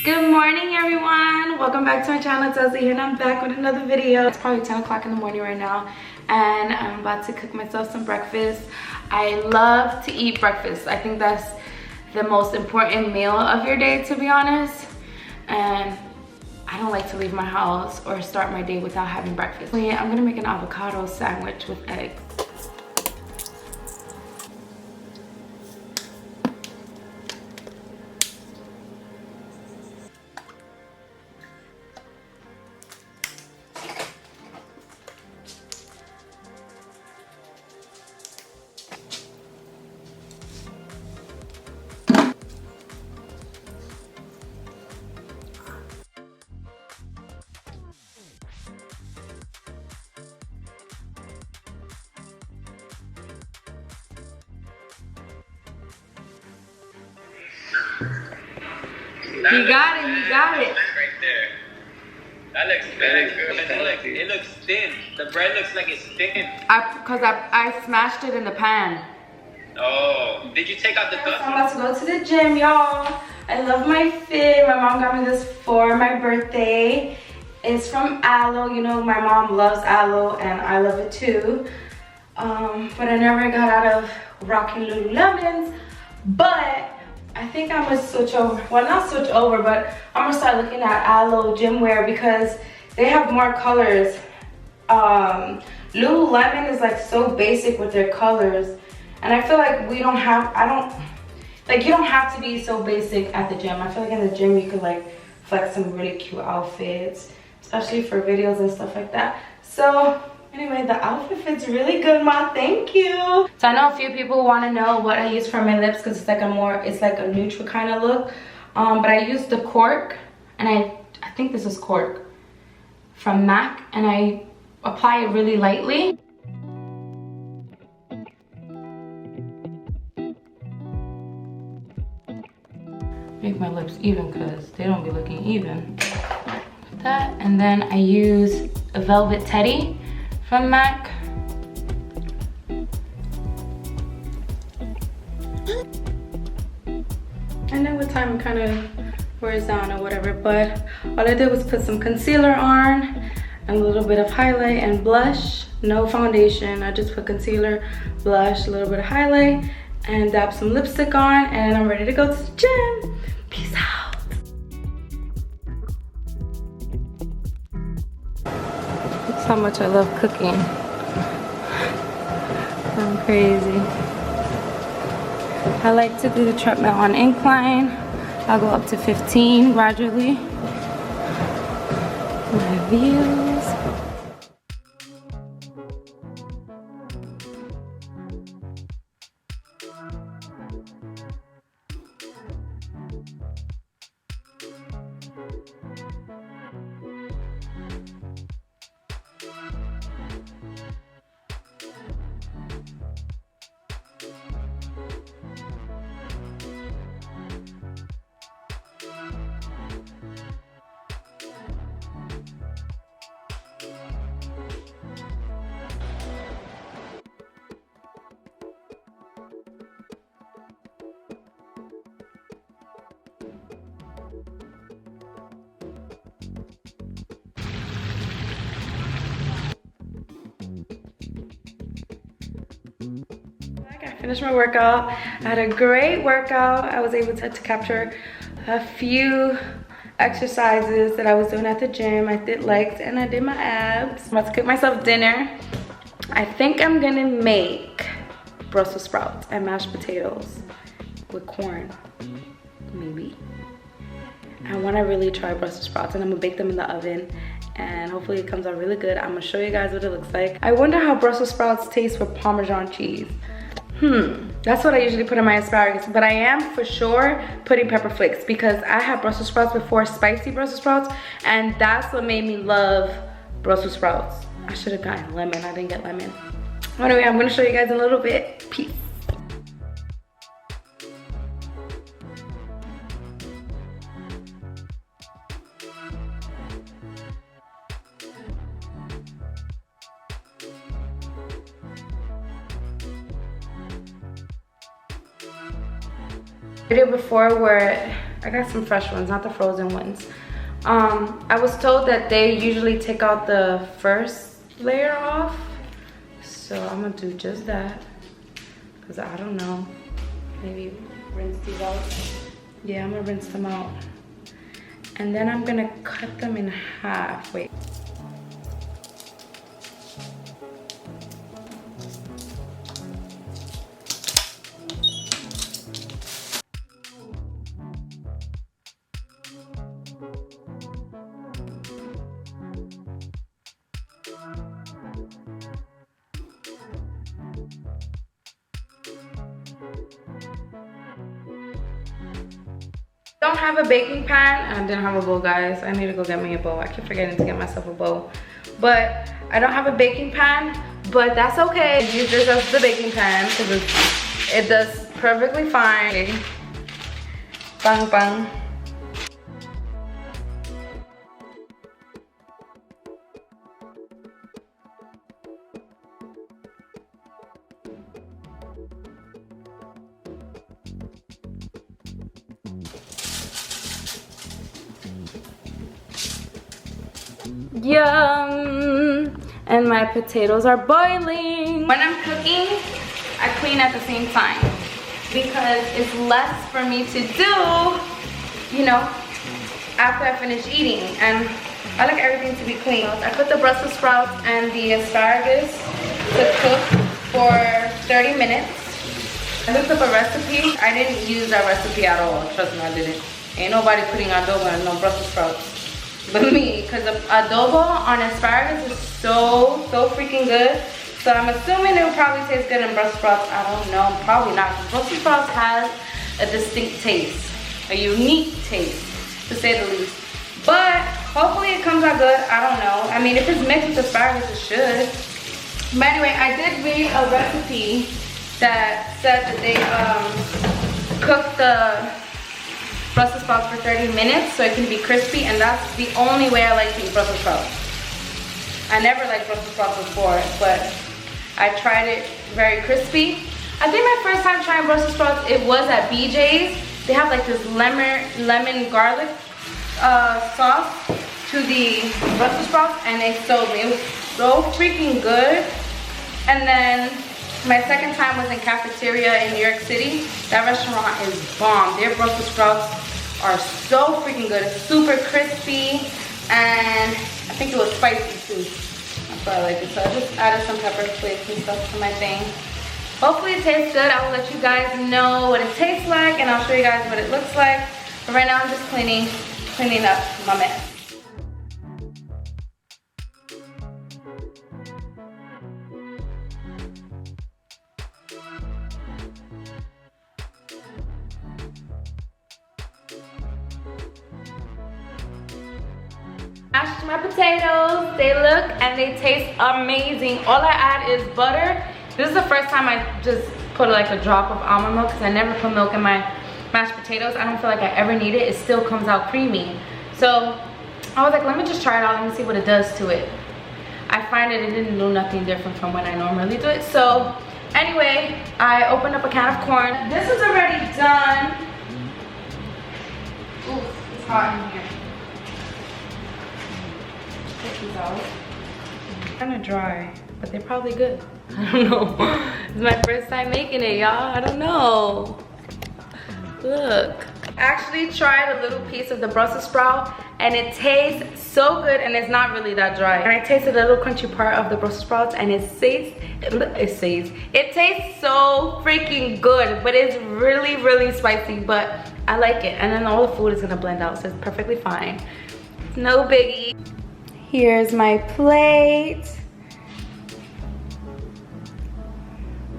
Good morning, everyone. Welcome back to my channel. It's Leslie here, and I'm back with another video. It's probably 10 o'clock in the morning right now, and I'm about to cook myself some breakfast. I love to eat breakfast. I think that's the most important meal of your day, to be honest. And I don't like to leave my house or start my day without having breakfast. So yeah, I'm gonna make an avocado sandwich with eggs. You got it, you got it. Right there. That looks good. It looks thin. The bread looks like it's thin. Because I smashed it in the pan. Oh, did you take out the dust? I'm about to go to the gym, y'all. I love my fit. My mom got me this for my birthday. It's from Aloe. You know, my mom loves Aloe and I love it too. But I never got out of rocking Lululemons. But I think I'm gonna switch over. Well, not switch over, but I'm gonna start looking at Aloe gym wear because they have more colors. Lululemon is like so basic with their colors. And I feel like you don't have to be so basic at the gym. I feel like in the gym you could like flex some really cute outfits, especially for videos and stuff like that. So anyway, the outfit fits really good, Ma. Thank you. So I know a few people want to know what I use for my lips because it's like a neutral kind of look. But I use the cork, and I think this is cork from MAC, and I apply it really lightly. Make my lips even because they don't be looking even. That, and then I use a Velvet Teddy from MAC. I know what time it kind of wears down or whatever, but all I did was put some concealer on and a little bit of highlight and blush. No foundation, I just put concealer, blush, a little bit of highlight, and dab some lipstick on, and I'm ready to go to the gym. Peace out. That's how much I love cooking. I'm crazy. I like to do the treadmill on incline. I'll go up to 15 gradually. My views. I finished my workout. I had a great workout. I was able to capture a few exercises that I was doing at the gym. I did legs and I did my abs. I'm about to cook myself dinner. I think I'm gonna make Brussels sprouts and mashed potatoes with corn, maybe. I wanna really try Brussels sprouts, and I'm gonna bake them in the oven, and hopefully it comes out really good. I'm gonna show you guys what it looks like. I wonder how Brussels sprouts taste with Parmesan cheese. That's what I usually put in my asparagus, but I am for sure putting pepper flakes because I had Brussels sprouts before, spicy Brussels sprouts, and that's what made me love Brussels sprouts. I should have gotten lemon, I didn't get lemon. Anyway, I'm gonna show you guys in a little bit. Peace. Video before where I got some fresh ones, not the frozen ones. I was told that they usually take out the first layer off. So I'm gonna do just that. Cause I don't know. Maybe rinse these out. Yeah, I'm gonna rinse them out. And then I'm gonna cut them in half. Wait. Don't have a baking pan. I didn't have a bowl, guys. I need to go get me a bowl. I keep forgetting to get myself a bowl. But I don't have a baking pan, but that's okay. Use this as the baking pan because it does perfectly fine. Bang bang. Yum! And my potatoes are boiling. When I'm cooking, I clean at the same time because it's less for me to do, you know, after I finish eating. And I like everything to be clean. I put the Brussels sprouts and the asparagus to cook for 30 minutes. I looked up a recipe. I didn't use that recipe at all. Trust me, I didn't. Ain't nobody putting adobo and no Brussels sprouts but me, because the adobo on asparagus is so freaking good. So I'm assuming it will probably taste good in Brussels sprouts. I don't know, probably not. Brussels sprouts has a distinct taste, a unique taste, to say the least. But hopefully it comes out good. I don't know. I mean, if it's mixed with asparagus, it should. But anyway, I did read a recipe that said that they cook the Brussels sprouts for 30 minutes so it can be crispy, and that's the only way I like to eat Brussels sprouts. I never liked Brussels sprouts before, but I tried it very crispy. I think my first time trying Brussels sprouts, it was at BJ's. They have like this lemon garlic sauce to the Brussels sprouts, and they sold me. It was so freaking good. And then my second time was in Cafeteria in New York City. That restaurant is bomb. Their Brussels sprouts are so freaking good. It's super crispy, and I think it was spicy too. That's why I like it. So I just added some pepper flakes and stuff to my thing. Hopefully it tastes good. I will let you guys know what it tastes like, and I'll show you guys what it looks like. But right now I'm just cleaning up my mess. Mashed my potatoes. They look and they taste amazing. All I add is butter. This is the first time I just put like a drop of almond milk because I never put milk in my mashed potatoes. I don't feel like I ever need it. It still comes out creamy. So I was like, let me just try it out. Let me see what it does to it. I find that it didn't do nothing different from when I normally do it. So anyway, I opened up a can of corn. This is already done. Ooh, it's hot in here. These out. Kind of dry, but they're probably good. I don't know. It's my first time making it, y'all. I don't know. Look. I actually tried a little piece of the Brussels sprout, and it tastes so good, and it's not really that dry. And I tasted a little crunchy part of the Brussels sprouts, and it tastes so freaking good, but it's really spicy, but I like it. And then all the food is gonna blend out, so it's perfectly fine. It's no biggie. Here's my plate.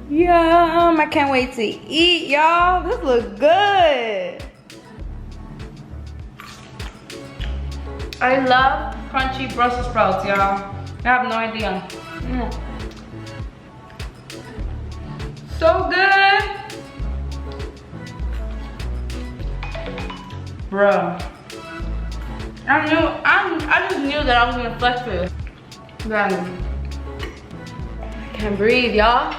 Yum, I can't wait to eat, y'all. This looks good. I love crunchy Brussels sprouts, y'all. I have no idea. So good. Bruh. I just knew that I was gonna flex this. I can't breathe, y'all.